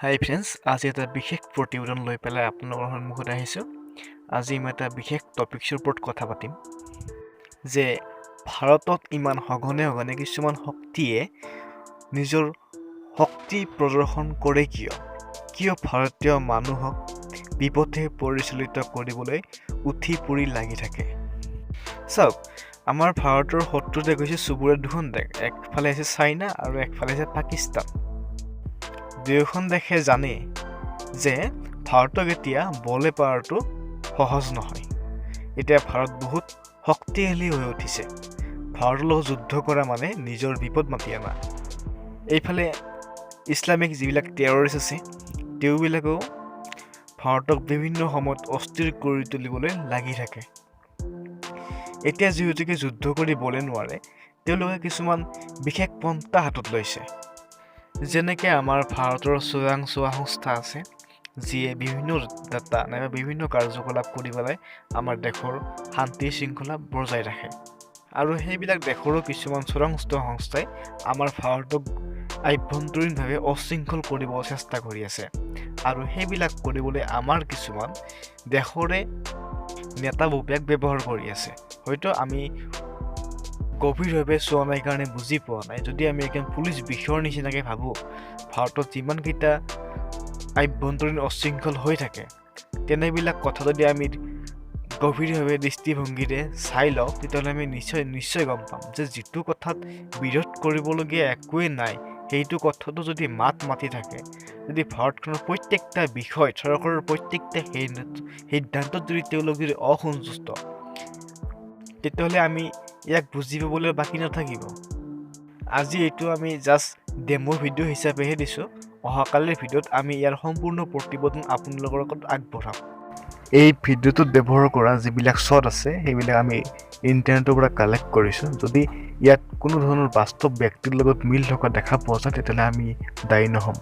হাই friends, আজি এটা বিশেষ প্ৰতিবেদন লৈ পেলাই আপোনালোকৰ সন্মুখত আহিছোঁ। আজি মই এটা বিশেষ টপিকছৰ ওপৰত কথা পাতিম যে ভাৰতত ইমান সঘনে কিছুমান শক্তিয়ে নিজৰ শক্তি প্ৰদৰ্শন কৰে কিয় ভাৰতীয় মানুহক বিপথে পৰিচালিত কৰিবলৈ উঠি পৰি লাগি থাকে। চাওক, আমাৰ ভাৰতৰ শত্ৰুতে গৈছে চুবুৰীয়া দুখন দেশ, একফালে আছে চাইনা আৰু একফালে আছে পাকিস্তান। দুয়োখন দেশে জানে যে ভাৰতক এতিয়া বলে পাৰাটো সহজ নহয়। এতিয়া ভাৰত বহুত শক্তিশালী হৈ উঠিছে। ভাৰতৰ লগত যুদ্ধ কৰা মানে নিজৰ বিপদ মাতি আনা। এইফালে ইছলামিক যিবিলাক টেৰৰিষ্ট আছে তেওঁবিলাকেও ভাৰতক বিভিন্ন সময়ত অস্থিৰ কৰি তুলিবলৈ লাগি থাকে। এতিয়া যিহেতুকে যুদ্ধ কৰিবলৈ নোৱাৰে, তেওঁলোকে কিছুমান বিশেষ পন্থা হাতত লৈছে। যেনেকৈ আমাৰ ভাৰতৰ চোৰাংচোৱা সংস্থা আছে, যিয়ে বিভিন্ন ডাটা নাইবা বিভিন্ন কাৰ্যকলাপ কৰি পেলাই আমাৰ দেশৰ শান্তি শৃংখলা বজাই ৰাখে। আৰু সেইবিলাক দেশৰো কিছুমান চোৰাংচোৱা সংস্থাই আমাৰ ভাৰতক আভ্যন্তৰীণভাৱে অশৃংখল কৰিব চেষ্টা কৰি আছে। আৰু সেইবিলাক কৰিবলৈ আমাৰ কিছুমান দেশৰে নেতা ববিয়াক ব্যৱহাৰ কৰি আছে। হয়তো আমি গভীৰভাৱে চোৱা নাই কাৰণে বুজি পোৱা নাই। যদি আমি একদম পুলিচ বিষয়ৰ নিচিনাকৈ ভাবোঁ, ভাৰতত যিমানকেইটা আভ্যন্তৰীণ অশৃংখল হৈ থাকে, তেনেবিলাক কথা যদি আমি গভীৰভাৱে দৃষ্টিভংগীৰে চাই লওঁ, তেতিয়াহ'লে আমি নিশ্চয় গম পাম যে যিটো কথাত বিৰোধ কৰিবলগীয়া একোৱেই নাই, সেইটো কথাটো যদি মাত মাতি থাকে, যদি ভাৰতখনৰ প্ৰত্যেকটা বিষয়, চৰকাৰৰ প্ৰত্যেকটা সিদ্ধান্তত তেওঁলোক যদি অসন্তুষ্ট, তেতিয়াহ'লে আমি ইয়াক বুজি পাবলৈ বাকী নাথাকিব। আজি এইটো আমি জাষ্ট ডেমো ভিডিঅ' হিচাপেহে দিছোঁ। অহাকালিৰ ভিডিঅ'ত আমি ইয়াৰ সম্পূৰ্ণ প্ৰতিবেদন আপোনালোকৰ আগত আগবঢ়াম। এই ভিডিঅ'টোত ব্যৱহাৰ কৰা যিবিলাক শ্বট আছে, সেইবিলাক আমি ইণ্টাৰনেটৰ পৰা কালেক্ট কৰিছোঁ। যদি ইয়াত কোনো ধৰণৰ বাস্তৱ ব্যক্তিৰ লগত মিল থকা দেখা পোৱা যায়, তেতিয়াহ'লে আমি দায়ী নহ'ম।